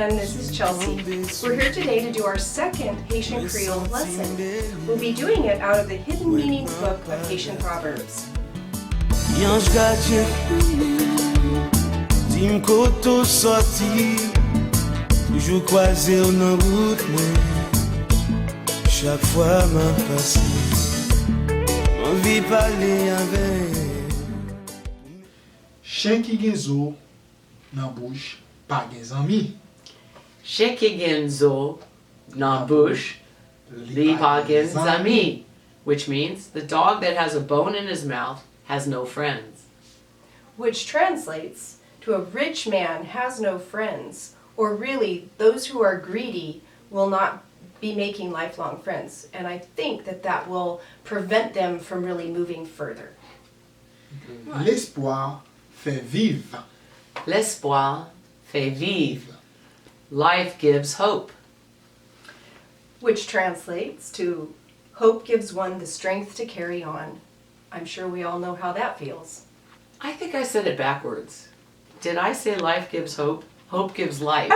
and this is Chelsea. We're here today to do our second Haitian Creole lesson. We'll be doing it out of the Hidden Meanings book of Haitian Proverbs. Yanj gardien di m koto sorti Toujou croisé ou nan route mwen Chaque fois m'a passé M'envie parler avec Chien ki gen zo nan bouche pa gen zanmi. Chien ki gen zo nan bouche li pa gen zami, which means the dog that has a bone in his mouth has no friends. Which translates to a rich man has no friends, or really, those who are greedy will not be making lifelong friends. And I think that that will prevent them from really moving further. L'espoir fait vivre. L'espoir fait vivre. Life gives hope. Which translates to hope gives one the strength to carry on. I'm sure we all know how that feels. I think I said it backwards. Did I say life gives hope? Hope gives life.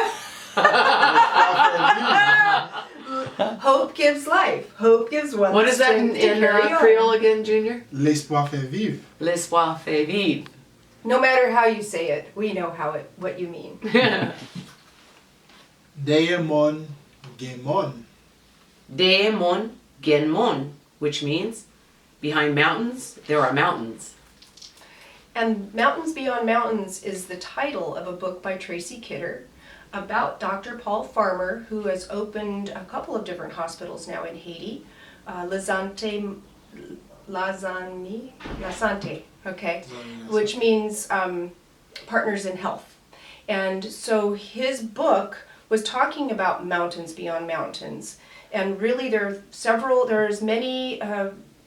Hope gives life. Hope gives one What the is that strength in to carry on. Creole again, Junior? L'espoir fait vivre. L'espoir fait vivre. No matter how you say it, we know what you mean. Derrière mon gen mon. De mon gen mon, which means behind mountains there are mountains. And Mountains Beyond Mountains is the title of a book by Tracy Kidder about Dr. Paul Farmer, who has opened a couple of different hospitals now in Haiti. La Sante, okay, which means partners in health. And so his book was talking about mountains beyond mountains. And really there's many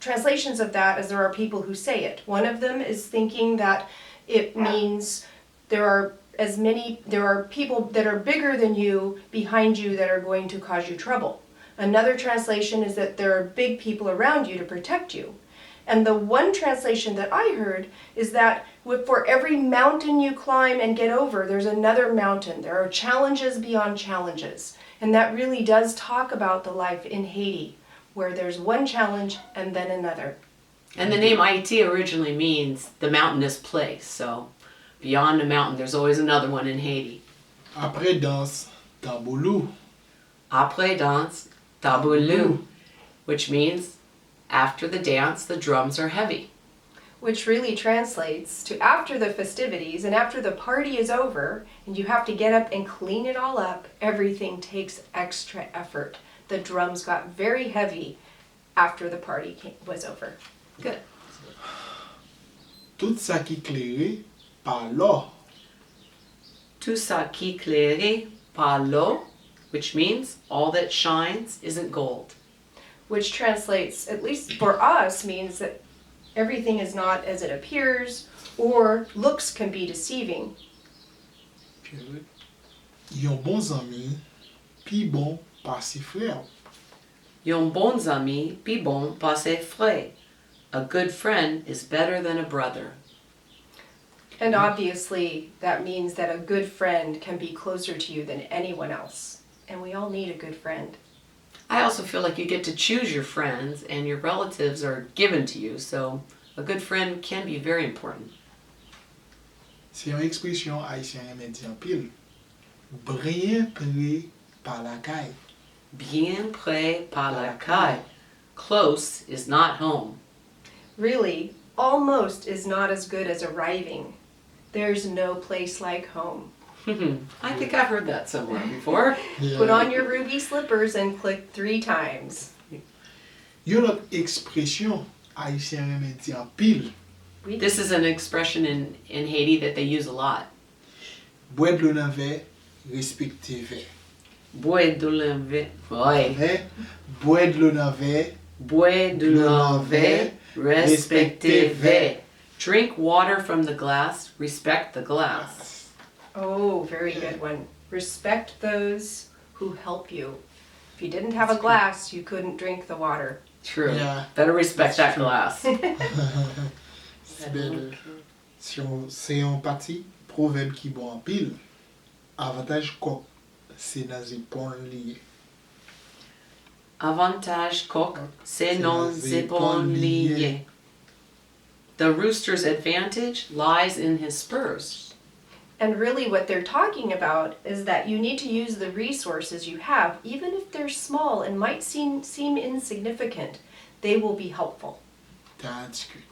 translations of that as there are people who say it. One of them is thinking that it means there are people that are bigger than you behind you that are going to cause you trouble. Another translation is that there are big people around you to protect you. And the one translation that I heard is that for every mountain you climb and get over, there's another mountain. There are challenges beyond challenges. And that really does talk about the life in Haiti, where there's one challenge and then another. And the name Haiti originally means the mountainous place. So beyond the mountain, there's always another one in Haiti. Après danse, tamboulou. Après danse, taboulou, which means after the dance, the drums are heavy. Which really translates to after the festivities and after the party is over and you have to get up and clean it all up, everything takes extra effort. The drums got very heavy after the party was over. Good. Tout ça qui claire par l'or. Tout ça qui claire par l'eau, which means all that shines isn't gold. Which translates, at least for us, means that everything is not as it appears, or looks can be deceiving. Yon bon zami, pi bon pa si frère. Yon bon ami, pi bon pa ses frères. A good friend is better than a brother. And obviously, that means that a good friend can be closer to you than anyone else. And we all need a good friend. I also feel like you get to choose your friends and your relatives are given to you, so a good friend can be very important. C'est une expression haïtienne aime dire en pile. Bien près par la caille. Bien près par la caille. Close is not home. Really, almost is not as good as arriving. There's no place like home. I think I've heard that somewhere before. Yeah. Put on your ruby slippers and click 3 times. Yon autre expression haïtienne aime dire en pile. This is an expression in Haiti that they use a lot. Bois de l'eau nan verre, respecter verre. Bois de l'eau ouais. Hein? Bois de l'eau nan verre, Bois de l'eau verre, respectez verre. Drink water from the glass, respect the glass. Oh, very good one. Respect those who help you. If you didn't have a glass, you couldn't drink the water. True. Yeah. Better respect that glass. C'est un parti proverbe qui bon en pile. Avantage c'est dans les ponts liés. Avantage coq, c'est non épaules liées. The rooster's advantage lies in his spurs. And really what they're talking about is that you need to use the resources you have, even if they're small and might seem insignificant, they will be helpful. That's good.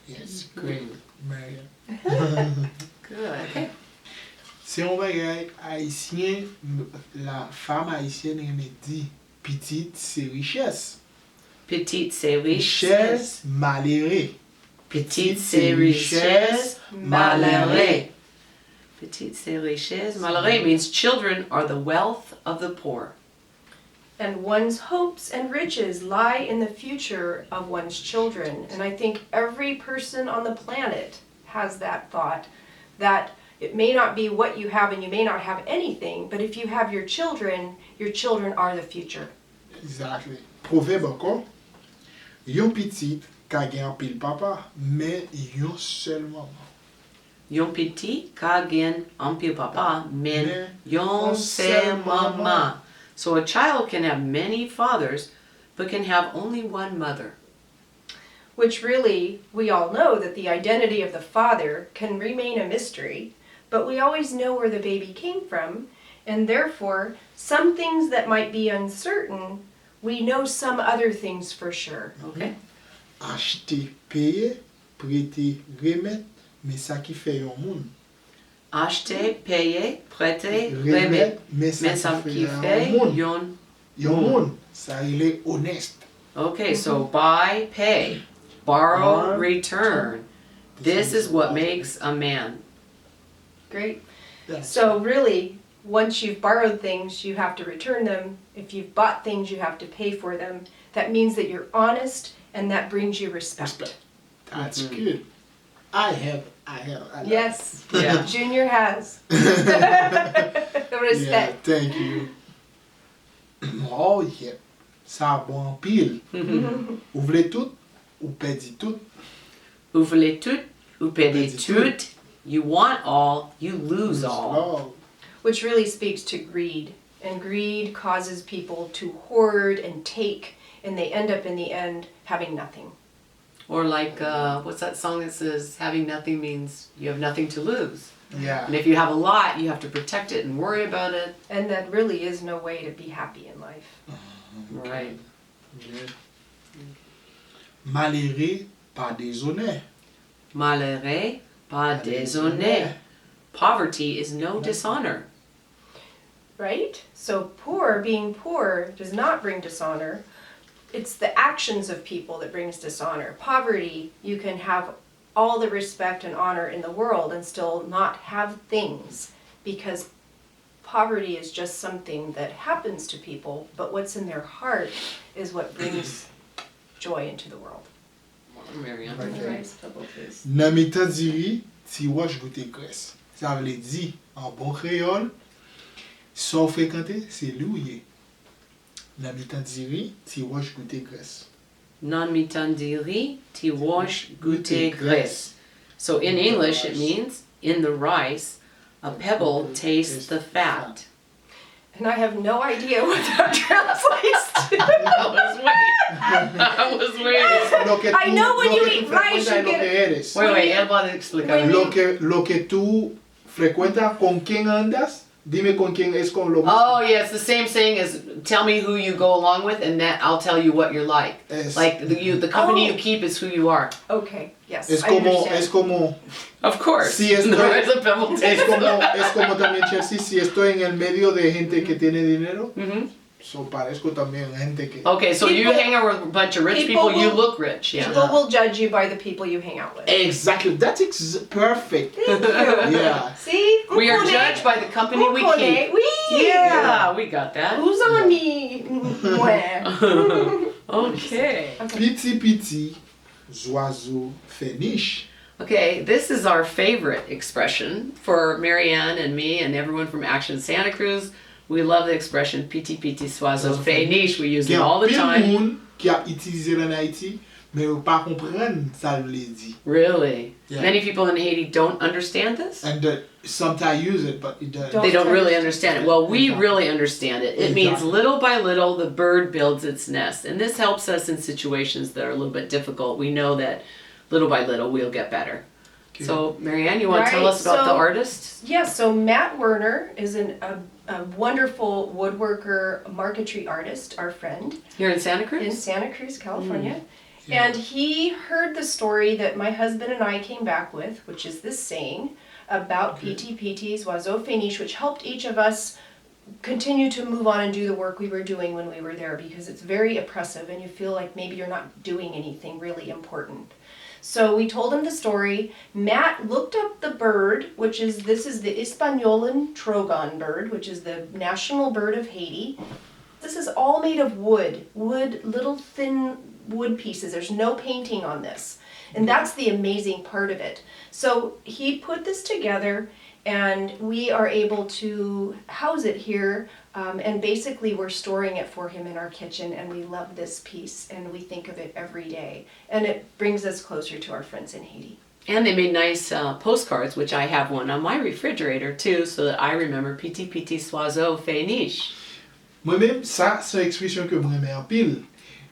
Yes, great, Marianne. Good. Okay. C'est un bagage haïtien, la femme haïtienne aime dit, petite c'est richesse. Petite c'est Richesse malheureux. Petite c'est richesse, malheureux. Petite c'est richesse, malheureux means children are the wealth of the poor. And one's hopes and riches lie in the future of one's children. And I think every person on the planet has that thought, that it may not be what you have and you may not have anything, but if you have your children are the future. Exactly. Proverbe encore. Yon petit ka gen pile papa, mais yon seul maman. Yon petit ka gen ampil papa, men yon se mama. So a child can have many fathers, but can have only one mother. Which really, we all know that the identity of the father can remain a mystery, but we always know where the baby came from, and therefore, some things that might be uncertain, we know some other things for sure. Okay. Acheter, payer, prêter, remettre, mais ça qui fait yon moun. Acheter, payer, prêter, remettre. mais Mais ça qui fait yon moun. yon. Yon moun, ça il est honnête. Okay, so buy, pay, borrow, return. This is what makes a man. Great. That's So really, once you've borrowed things, you have to return them. If you've bought things, you have to pay for them. That means that you're honest, and that brings you respect. That's good. I have. Yes, Yeah. Junior has. Yeah, Respect. thank you. Oh yeah, ça bon en pile. Ou vle tout, ou pedi tout. Vous voulez tout, vous perdez tout. You want all, you lose all. Oh, Which really speaks to greed. And greed causes people to hoard and take, and they end up in the end having nothing. Or like, what's that song that says, having nothing means you have nothing to lose. yeah. And if you have a lot, you have to protect it and worry about it. And that really is no way to be happy in life. Right. Good. Malheureux, pas déshonnête. Malheureux, pas déshonnête. Poverty is no dishonor. Right? So being poor does not bring dishonor. It's the actions of people that brings dishonor. Poverty, you can have all the respect and honor in the world and still not have things, because poverty is just something that happens to people, but what's in their heart is what brings joy into the world. Marianne. Okay. Nice double please. Nan mi tan diri, ti wash goûte graisse. Ça veut dire, en bon créole, sans fréquenter, c'est louye. Nan mi tan diri, ti wash goûte graisse. Non mitandiri ti wash gute gres. So in English it means, in the rice, a pebble tastes the fat. And I have no idea what that translates to. I was waiting. I know when you eat rice, you get eres. Wait, él va a explicar. Lo que tú frecuentas, con quién andas, dime con quién es con lo mismo. Oh yeah, it's the same saying as tell me who you go along with, and that I'll tell you what you're like. Es, Like the company Oh. you keep is who you are. Okay, yes, es I como, understand. es como, Of course. Sí, es The right. rice a pebble es tastes como, the es como también Chelsea, si estoy en el medio de gente que tiene dinero, Mhm. so parezco también gente que... Okay, so you People- hang out with a bunch of rich people people, you will- look rich, yeah. People will judge you by the people you hang out with. Exactly, that's perfect. Thank you. Yeah. See? We are Vous judged by the company we connaît? keep. Oui! Yeah, we got that. Vous en mis. Ouais. Okay. Piti, oiseaux fait niche. Okay, this is our favorite expression for Marianne and me and everyone from Action Santa Cruz. We love the expression piti piti soiseau fait niche. We use it all the Il y a time. pile moun qui a utilisé en Haïti, mais ils pas comprendre ça veut dire. Really? Yeah. Many people in Haiti don't understand this? And sometimes use it, but it doesn't. They don't really understand. understand it. Well, we Exactly. really understand it. It means Exactly. little by little the bird builds its nest. And this helps us in situations that are a little bit difficult. We know that little by little we'll get better. Okay. So, Marianne, you want to tell Right, us about the so- artist? Yes, so Matt Werner is a wonderful woodworker, marquetry artist, our friend Here in Santa in Cruz? Santa Cruz, California. Yeah. And he heard the story that my husband and I came back with, which is this saying about PTPTs, oiseaux féniches, which helped each of us continue to move on and do the work we were doing when we were there, because it's very oppressive and you feel like maybe you're not doing anything really important. So we told him the story. Matt looked up the bird, this is the Hispaniolan trogon bird, which is the national bird of Haiti. This is all made of wood, little thin wood pieces. There's no painting on this. And that's the amazing part of it. So he put this together and we are able to house it here. And basically we're storing it for him in our kitchen, and we love this piece and we think of it every day. And it brings us closer to our friends in Haiti. And they made nice postcards, which I have one on my refrigerator too, so that I remember Petit Petit Oiseau Féniche. Moi-même, ça, c'est une expression que moi j'aime en pile.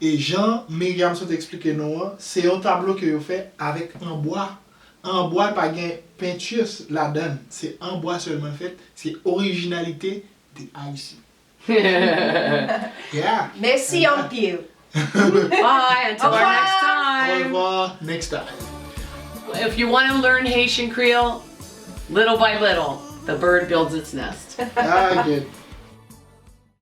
Et Jean, Myriam sont expliqué nous, c'est un tableau que vous fait avec en bois. En bois, pas de peinture là-dedans. C'est en bois seulement fait. C'est originalité des Haïtiens. Yeah. Merci en pile. Bye, until our next Au time. revoir next time. If you want to learn Haitian Creole, little by little, the bird builds its nest. Ah, good.